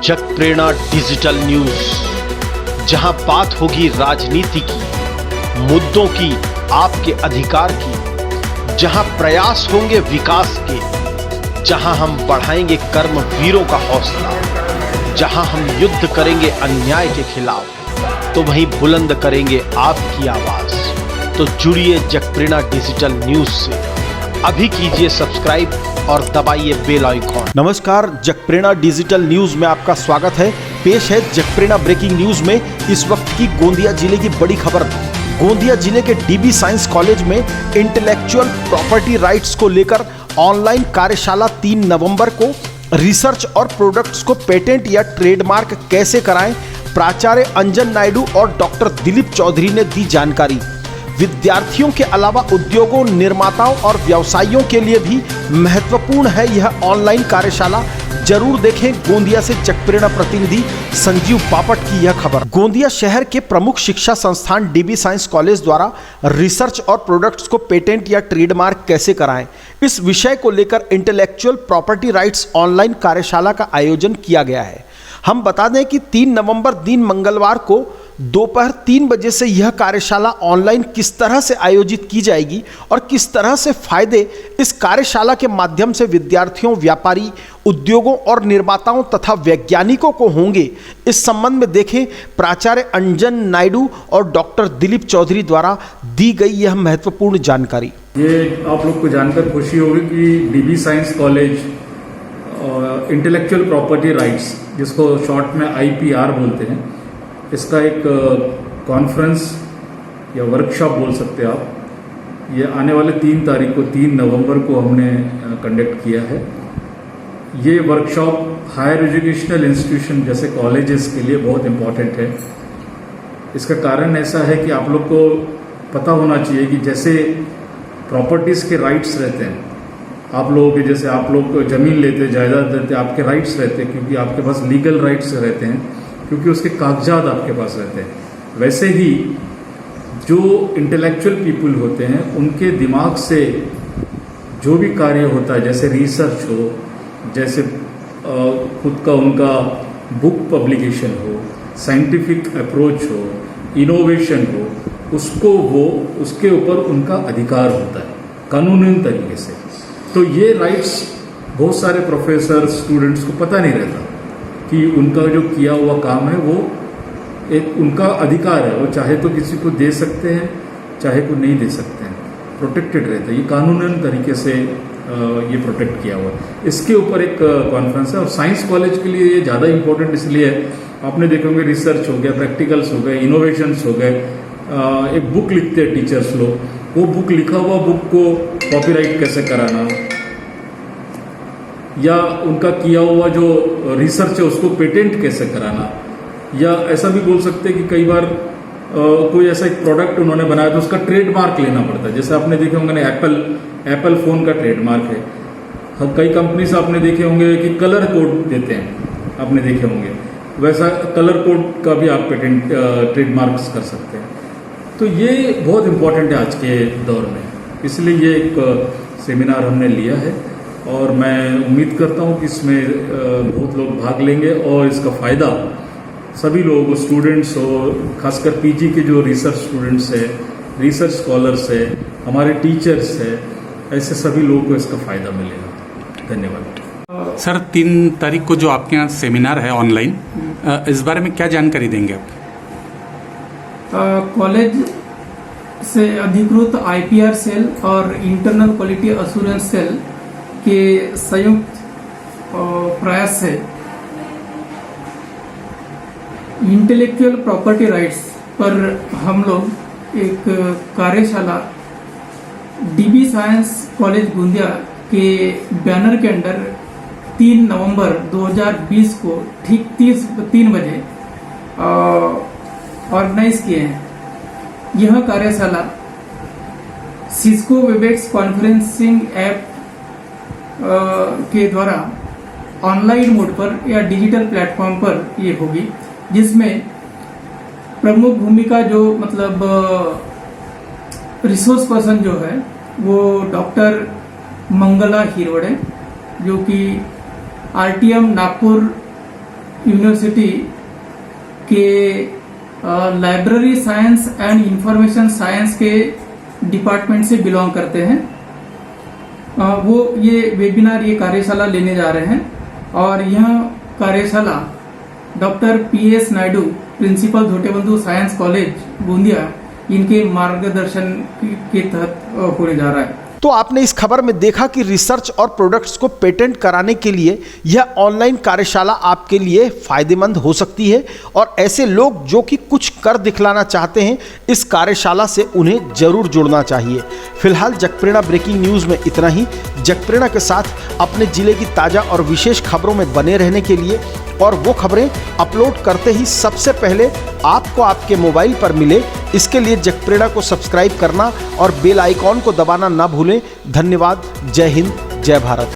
जग प्रेरणा digital news, जहां बात होगी राजनीति की, मुद्दों की, आपके अधिकार की, जहां प्रयास होंगे विकास के, जहां हम बढ़ाएंगे कर्मवीरों का हौसला, जहां हम युद्ध करेंगे अन्याय के खिलाफ, तो वहीं बुलंद करेंगे आपकी आवाज। तो जुड़िए जग प्रेरणा डिजिटल न्यूज से, अभी कीजिए सब्सक्राइब और दबाइए बेल आइकॉन। नमस्कार, जग प्रेरणा डिजिटल न्यूज में आपका स्वागत है। पेश है जग प्रेरणा ब्रेकिंग न्यूज में इस वक्त की गोंदिया जिले की बड़ी खबर। गोंदिया जिले के डीबी साइंस कॉलेज में इंटेलेक्चुअल प्रॉपर्टी राइट्स को लेकर ऑनलाइन कार्यशाला 3 नवंबर को रिसर्च और प्रोडक्ट्स को पेटेंट या ट्रेडमार्क कैसे कराएं, प्राचार्य अंजन नायडू और डॉक्टर दिलीप चौधरी ने दी जानकारी। विद्यार्थियों के अलावा उद्योगों, निर्माताओं और व्यवसायियों के लिए भी महत्वपूर्ण है यह ऑनलाइन कार्यशाला। जरूर देखें गोंदिया से जग प्रेरणा प्रतिनिधि संजीव पापट की यह खबर। गोंदिया शहर के प्रमुख शिक्षा संस्थान डीबी साइंस कॉलेज द्वारा रिसर्च और प्रोडक्ट्स को पेटेंट या ट्रेडमार्क कैसे कराएं, इस विषय को लेकर इंटेलेक्चुअल प्रॉपर्टी राइट्स ऑनलाइन कार्यशाला का आयोजन किया गया है। हम बता दें कि 3 नवंबर दिन मंगलवार को दोपहर 3 बजे से यह कार्यशाला ऑनलाइन किस तरह से आयोजित की जाएगी और किस तरह से फायदे इस कार्यशाला के माध्यम से विद्यार्थियों, व्यापारी, उद्योगों और निर्माताओं तथा वैज्ञानिकों को होंगे, इस संबंध में देखें प्राचार्य अंजन नायडू और डॉक्टर दिलीप चौधरी द्वारा दी गई यह महत्वपूर्ण जानकारी। ये आप लोग को जानकर खुशी होगी कि dB science college intellectual property rights, जिसको शॉर्ट में IPR बोलते हैं, इसका एक कॉन्फ्रेंस या वर्कशॉप बोल सकते हैं आप। ये आने वाले 3 तारीख को 3 नवंबर को हमने कंडक्ट किया है। ये वर्कशॉप हायर एजुकेशनल इंस्टीट्यूशन जैसे कॉलेजेस के लिए बहुत इम्पॉर्टेंट है। इसका कारण ऐसा है कि आप लोग को पता होना चाहिए कि जैसे प्रॉपर्टीज़ के राइट्स रहते हैं, आप लोगों के जैसे आप लोग ज़मीन लेते, जायदाद लेते, आपके राइट्स रहते हैं क्योंकि आपके पास लीगल राइट्स रहते हैं, क्योंकि उसके कागजात आपके पास रहते हैं। वैसे ही जो इंटेलेक्चुअल पीपल होते हैं, उनके दिमाग से जो भी कार्य होता है, जैसे रिसर्च हो, जैसे खुद का उनका बुक पब्लिकेशन हो, साइंटिफिक अप्रोच हो, इनोवेशन हो, उसको वो उसके ऊपर उनका अधिकार होता है कानूनी तरीके से। तो ये राइट्स बहुत सारे प्रोफेसर, स्टूडेंट्स को पता नहीं रहता कि उनका जो किया हुआ काम है वो एक उनका अधिकार है। वो चाहे तो किसी को दे सकते हैं, चाहे को नहीं दे सकते हैं, प्रोटेक्टेड रहते हैं। ये कानूनन तरीके से ये प्रोटेक्ट किया हुआ है। इसके ऊपर एक कॉन्फ्रेंस है और साइंस कॉलेज के लिए ये ज़्यादा इम्पोर्टेंट इसलिए है, आपने देखे होंगे रिसर्च हो गया, प्रैक्टिकल्स हो गए, इनोवेशंस हो गए। एक बुक लिखते हैं टीचर्स लोग, वो बुक लिखा हुआ बुक को कॉपीराइट कैसे कराना, या उनका किया हुआ जो रिसर्च है उसको पेटेंट कैसे कराना, या ऐसा भी बोल सकते हैं कि कई बार कोई ऐसा एक प्रोडक्ट उन्होंने बनाया तो उसका ट्रेडमार्क लेना पड़ता है। जैसे आपने देखे होंगे ना, एप्पल फ़ोन का ट्रेडमार्क है। कई कंपनीज आपने देखे होंगे कि कलर कोड देते हैं, आपने देखे होंगे, वैसा कलर कोड का भी आप पेटेंट ट्रेडमार्क्स कर सकते हैं। तो ये बहुत इम्पोर्टेंट है आज के दौर में, इसलिए ये एक सेमिनार हमने लिया है और मैं उम्मीद करता हूँ कि इसमें बहुत लोग भाग लेंगे और इसका फ़ायदा सभी लोगों को, स्टूडेंट्स हो, खासकर PG के जो रिसर्च स्टूडेंट्स है, रिसर्च स्कॉलर्स है, हमारे टीचर्स है, ऐसे सभी लोगों को इसका फ़ायदा मिलेगा। धन्यवाद। सर, 3 तारीख को जो आपके यहाँ सेमिनार है ऑनलाइन, इस बारे में क्या जानकारी देंगे आप? कॉलेज से अधिकृत IPR सेल और इंटरनल क्वालिटी अश्योरेंस सेल के संयुक्त प्रयास से इंटेलेक्चुअल प्रॉपर्टी राइट्स पर हम लोग एक कार्यशाला डीबी साइंस कॉलेज गोंदिया के बैनर के अंडर 3 नवंबर 2020 को ठीक 3 बजे ऑर्गेनाइज किए हैं। यह कार्यशाला सिस्को वेबएक्स कॉन्फ्रेंसिंग ऐप के द्वारा ऑनलाइन मोड पर या डिजिटल प्लेटफॉर्म पर ये होगी, जिसमें प्रमुख भूमिका जो मतलब रिसोर्स पर्सन जो है वो डॉक्टर मंगला हिरवड़े, जो कि RTM नागपुर यूनिवर्सिटी के library science and information science के डिपार्टमेंट से बिलोंग करते हैं। वो ये वेबिनार, ये कार्यशाला लेने जा रहे हैं और यह कार्यशाला doctor PS Naidu, principal Dhotebandhu science college Bundiya, इनके मार्गदर्शन के तहत होने जा रहा है। तो आपने इस खबर में देखा कि रिसर्च और प्रोडक्ट्स को पेटेंट कराने के लिए यह ऑनलाइन कार्यशाला आपके लिए फायदेमंद हो सकती है और ऐसे लोग जो कि कुछ कर दिखलाना चाहते हैं, इस कार्यशाला से उन्हें जरूर जुड़ना चाहिए। फिलहाल जगप्रेरणा ब्रेकिंग न्यूज़ में इतना ही। जगप्रेरणा के साथ अपने जिले की ताज़ा और विशेष खबरों में बने रहने के लिए और वो खबरें अपलोड करते ही सबसे पहले आपको आपके मोबाइल पर मिले, इसके लिए जगप्रेरणा को सब्सक्राइब करना और बेल आइकॉन को दबाना ना भूलें। धन्यवाद। जय हिंद, जय भारत।